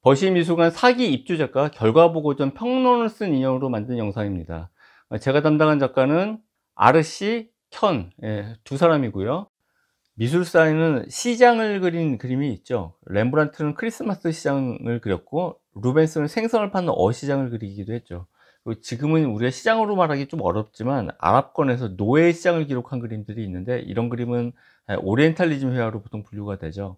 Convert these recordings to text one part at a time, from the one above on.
거시미술관 4기 입주 작가 결과보고전 평론을 쓴 인형으로 만든 영상입니다. 제가 담당한 작가는 아르시, 켠, 두 사람이고요. 미술사에는 시장을 그린 그림이 있죠. 렘브란트는 크리스마스 시장을 그렸고, 루벤스는 생선을 파는 어시장을 그리기도 했죠. 그리고 지금은 우리가 시장으로 말하기 좀 어렵지만 아랍권에서 노예 시장을 기록한 그림들이 있는데, 이런 그림은 오리엔탈리즘 회화로 보통 분류가 되죠.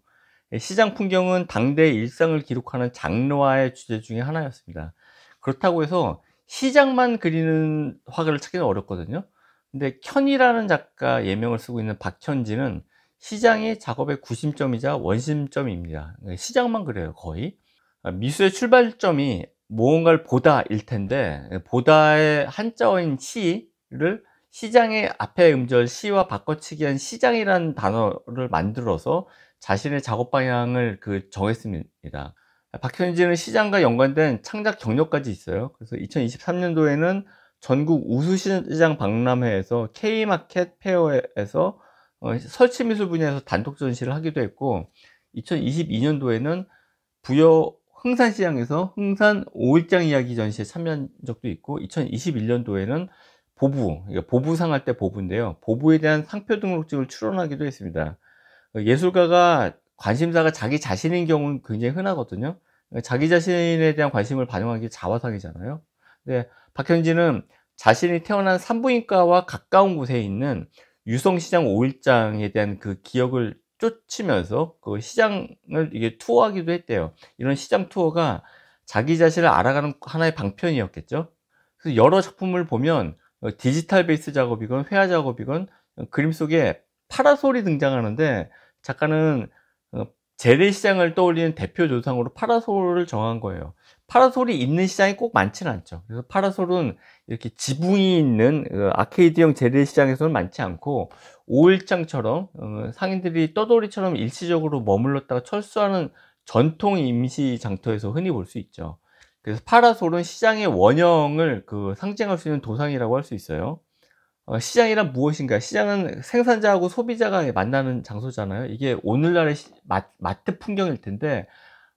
시장 풍경은 당대의 일상을 기록하는 장르화의 주제 중에 하나였습니다. 그렇다고 해서 시장만 그리는 화가를 찾기는 어렵거든요. 근데 켠이라는 작가 예명을 쓰고 있는 박현지는 시장이 작업의 구심점이자 원심점입니다. 시장만 그려요, 거의. 미술의 출발점이 무언가를 보다일 텐데, 보다의 한자어인 시를 시장의 앞에 음절 시와 바꿔치기 한 시장이라는 단어를 만들어서 자신의 작업 방향을 정했습니다. 박현진은 시장과 연관된 창작 경력까지 있어요. 그래서 2023년도에는 전국 우수시장 박람회에서 K마켓 페어에서 설치미술 분야에서 단독 전시를 하기도 했고, 2022년도에는 부여 흥산시장에서 흥산 5일장 이야기 전시에 참여한 적도 있고, 2021년도에는 보부, 보부상 할 때 보부인데요, 보부에 대한 상표 등록증을 출원하기도 했습니다. 예술가가 관심사가 자기 자신인 경우는 굉장히 흔하거든요. 자기 자신에 대한 관심을 반영하기 자화상이잖아요. 근데 박현진은 자신이 태어난 산부인과와 가까운 곳에 있는 유성시장 5일장에 대한 그 기억을 쫓으면서 그 시장을 이게 투어하기도 했대요. 이런 시장 투어가 자기 자신을 알아가는 하나의 방편이었겠죠. 그래서 여러 작품을 보면 디지털 베이스 작업이건 회화 작업이건 그림 속에 파라솔이 등장하는데, 작가는 재래시장을 떠올리는 대표 조상으로 파라솔을 정한 거예요. 파라솔이 있는 시장이 꼭 많지는 않죠. 그래서 파라솔은 이렇게 지붕이 있는 아케이드형 재래시장에서는 많지 않고, 오일장처럼 상인들이 떠돌이처럼 일시적으로 머물렀다가 철수하는 전통 임시 장터에서 흔히 볼 수 있죠. 그래서 파라솔은 시장의 원형을 상징할 수 있는 도상이라고 할 수 있어요. 시장이란 무엇인가? 시장은 생산자하고 소비자가 만나는 장소잖아요. 이게 오늘날의 마트 풍경일 텐데,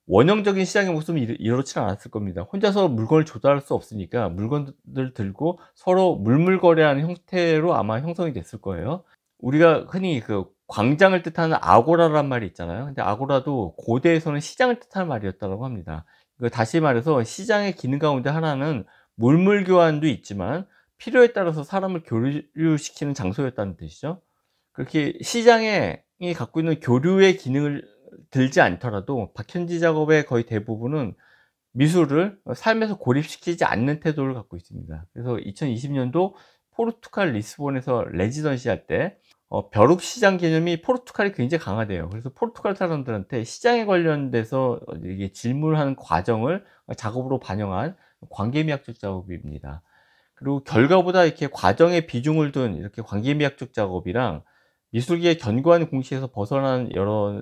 원형적인 시장의 모습은 이렇지는 않았을 겁니다. 혼자서 물건을 조달할 수 없으니까 물건들 들고 서로 물물거래하는 형태로 아마 형성이 됐을 거예요. 우리가 흔히 광장을 뜻하는 아고라란 말이 있잖아요. 근데 아고라도 고대에서는 시장을 뜻하는 말이었다고 합니다. 다시 말해서 시장의 기능 가운데 하나는 물물 교환도 있지만 필요에 따라서 사람을 교류시키는 장소였다는 뜻이죠. 그렇게 시장이 갖고 있는 교류의 기능을 들지 않더라도 박현지 작업의 거의 대부분은 미술을 삶에서 고립시키지 않는 태도를 갖고 있습니다. 그래서 2020년도 포르투갈 리스본에서 레지던시 할 때 벼룩 시장 개념이 포르투갈이 굉장히 강하대요. 그래서 포르투갈 사람들한테 시장에 관련돼서 이게 질문하는 과정을 작업으로 반영한 관계미학적 작업입니다. 그리고 결과보다 이렇게 과정에 비중을 둔 이렇게 관계미학적 작업이랑 미술계의 견고한 공식에서 벗어난 여러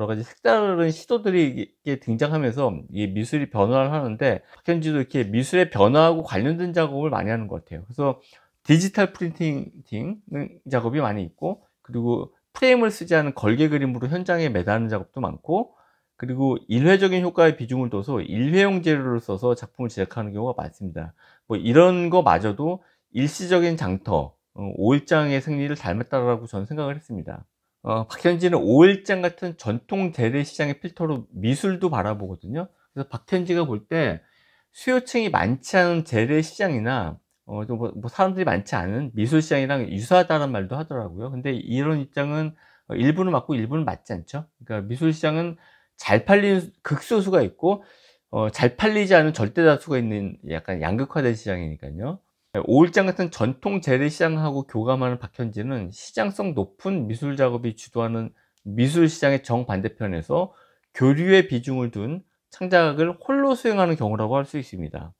가지 색다른 시도들이 이게 등장하면서 이 미술이 변화를 하는데, 박현지도 이렇게 미술의 변화하고 관련된 작업을 많이 하는 것 같아요. 그래서 디지털 프린팅 작업이 많이 있고, 그리고 프레임을 쓰지 않은 걸개 그림으로 현장에 매다는 작업도 많고, 그리고 일회적인 효과에 비중을 둬서 일회용 재료를 써서 작품을 제작하는 경우가 많습니다. 뭐 이런 거마저도 일시적인 장터, 5일장의 승리를 닮았다라고 저는 생각을 했습니다. 박현지는 5일장 같은 전통 재래시장의 필터로 미술도 바라보거든요. 그래서 박현지가 볼 때 수요층이 많지 않은 재래시장이나 또 사람들이 많지 않은 미술시장이랑 유사하다는 말도 하더라고요. 근데 이런 입장은 일부는 맞고 일부는 맞지 않죠. 그러니까 미술시장은 잘 팔리는 극소수가 있고, 잘 팔리지 않은 절대 다수가 있는 약간 양극화된 시장이니까요. 5일장 같은 전통 재래시장하고 교감하는 박현지는 시장성 높은 미술 작업이 주도하는 미술시장의 정반대편에서 교류의 비중을 둔 창작을 홀로 수행하는 경우라고 할 수 있습니다.